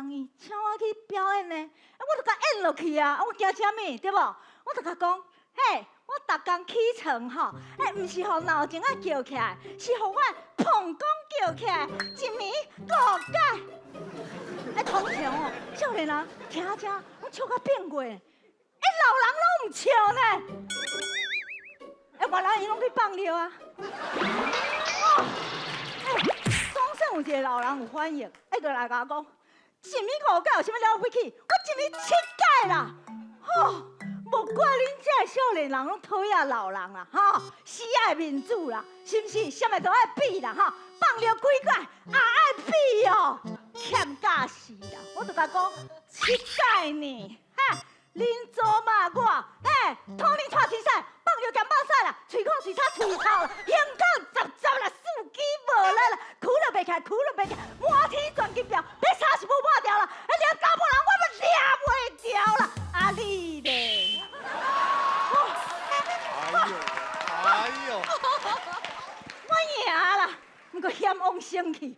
工伊请我去表演呢，我就甲演落去啊！我惊啥物？对无？我就甲讲，嘿，我逐工起床吼，毋是互闹钟啊叫起来，是互我膀胱叫起来，一暝5改。通常哦，少年人听这，我笑甲变过，老人拢唔笑呢。原来伊拢去放尿啊！总算有一个老人有反应，就来甲我讲，一暝5改有啥物了不起？我一暝7改啦！无怪恁这少年人拢讨厌老人啦，死爱民主啦，是毋是？啥物都爱比啦，放尿几改也爱比哦，欠教死啦！我就甲讲7改呢，恁做嘛我，拖你拖天使，放尿咸饱屎啦，喙孔喙叉喙臭啦，胸口杂啦，四肢无力啦，哭都袂起来，哭都袂起来，满天全金条，要擦是无抹掉啦，连狗母人我都抓袂掉啦，啊你咧！哎呦！我赢啦，不过嫌王生气。